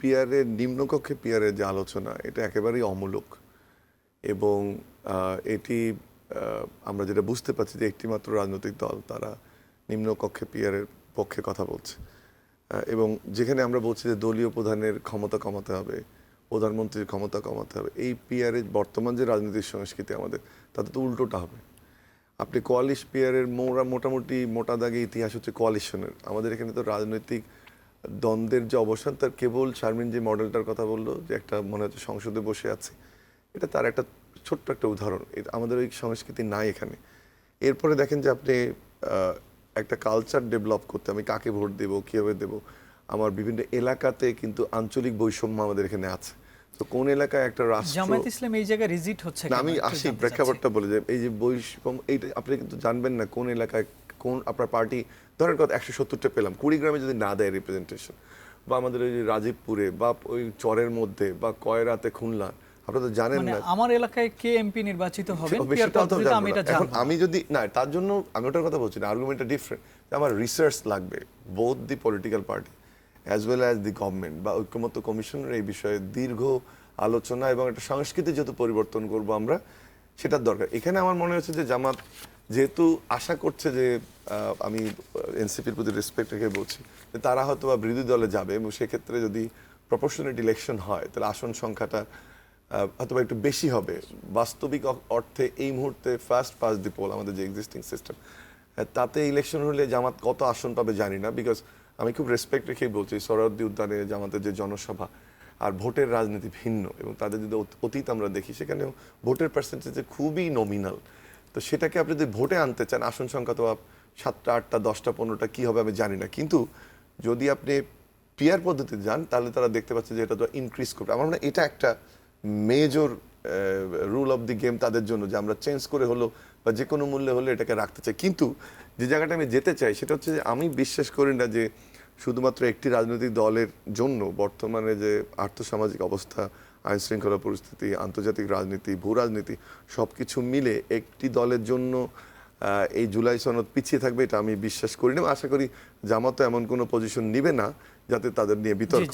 পিয়ারের নিম্নকক্ষে পিয়ারের যে আলোচনা এটা একেবারেই অমূলক এবং এটি আমরা যেটা বুঝতে পারছি যে একটিমাত্র রাজনৈতিক দল তারা নিম্নকক্ষে পিয়ারের পক্ষে কথা বলছে এবং যেখানে আমরা বলছি যে দলীয় প্রধানের ক্ষমতা কমাতে হবে, প্রধানমন্ত্রীর ক্ষমতা কমাতে হবে, এই পিয়ারের বর্তমান যে রাজনৈতিক সংস্কৃতি আমাদের তাতে তো উল্টোটা হবে। আপনি পিয়ারের মোটামুটি মোটা দাগে ইতিহাস হচ্ছে কোয়ালিশনের। আমাদের এখানে তো রাজনৈতিক দ্বন্দ্বের যে অবসান তার কেবল শারমিন যে মডেলটার কথা বললো যে একটা মনে হচ্ছে সংসদে বসে আছে, এটা তার একটা ছোট্ট একটা উদাহরণ। আমাদের ওই সংস্কৃতি নাই এখানে। এরপরে দেখেন যে আপনি একটা কালচার ডেভেলপ করতে আমি কাকে ভোট দেবো, কীভাবে দেবো, আমার বিভিন্ন এলাকাতে কিন্তু আঞ্চলিক বৈষম্য আমাদের এখানে আছে। তো কোন এলাকায় একটা রাষ্ট্র জামায়াত ইসলাম এই জায়গায় রিজিট হচ্ছে না, আমি আসি প্রেক্ষাপটটা বলে যে এই যে বৈষম্য এইটা আপনি কিন্তু জানবেন না কোন এলাকায় কোন আপনার পার্টি ধরেন কত 170টা পেলাম, কুড়িগ্রামে যদি না দেয় রিপ্রেজেন্টেশন, বা আমাদের ওই রাজীবপুরে বা ওই চরের মধ্যে বা কয়রাতে খুলনা, আপনারা তো জানেন না আমার এলাকায় কে এমপি নির্বাচিত হবে এখন আমি যদি না তার জন্য আমি ওটার কথা বলছি না, আর্গুমেন্টটা ডিফারেন্ট। আমার রিসার্চ লাগবে both the political party as well as the government বা ঐক্যমত্য কমিশনের এই বিষয়ে দীর্ঘ আলোচনা এবং একটা সংস্কৃতি যেহেতু পরিবর্তন করব আমরা, সেটার দরকার। এখানে আমার মনে হচ্ছে যে জামাত যেহেতু আশা করছে যে আমি এনসিপির প্রতি রেসপেক্ট রেখে বলছি যে তারা হয়তো বা বিরোধী দলে যাবে এবং সেক্ষেত্রে যদি প্রপোর্শনেট ইলেকশন হয় তাহলে আসন সংখ্যাটা হয়তো একটু বেশি হবে। বাস্তবিক অর্থে এই মুহূর্তে ফার্স্ট পাস দি পোল আমাদের যে এক্সিস্টিং সিস্টেম, তাতে ইলেকশন হলে জামাত কত আসন পাবে জানি না, বিকজ আমি খুব রেসপেক্ট রেখেই বলছি সোহরাওয়ার্দী উদ্যানে জামাতের যে জনসভা আর ভোটের রাজনীতি ভিন্ন এবং তাদের যদি অতীত আমরা দেখি সেখানেও ভোটের পার্সেন্টেজ খুবই নমিনাল। তো সেটাকে আপনি যদি ভোটে আনতে চান, আসন সংখ্যা তো 7টা 8টা 10টা 15টা কী হবে আমি জানি না, কিন্তু যদি আপনি পিয়ার পদ্ধতিতে যান তাহলে তারা দেখতে পাচ্ছে যে এটা তো ইনক্রিজ করবে। আমার মনে হয় এটা একটা major rule of the game তাদের জন্য, যে আমরা চেঞ্জ করে হলো বা যে কোনো মূল্যে হলে এটাকে রাখতে চাই। কিন্তু যে জায়গাটা আমি যেতে চাই সেটা হচ্ছে যে আমি বিশ্বাস করি না যে শুধুমাত্র একটি রাজনৈতিক দলের জন্য বর্তমানে যে আর্থসামাজিক অবস্থা, আইন শৃঙ্খলা পরিস্থিতি, আন্তর্জাতিক রাজনীতি, ভূ রাজনীতি সব কিছু মিলে একটি দলের জন্য এই জুলাই সনদ পিছিয়ে থাকবে এটা আমি বিশ্বাস করি না। আশা করি জামাত এমন কোনো পজিশন নিবে না যাতে তাদের নিয়ে বিতর্ক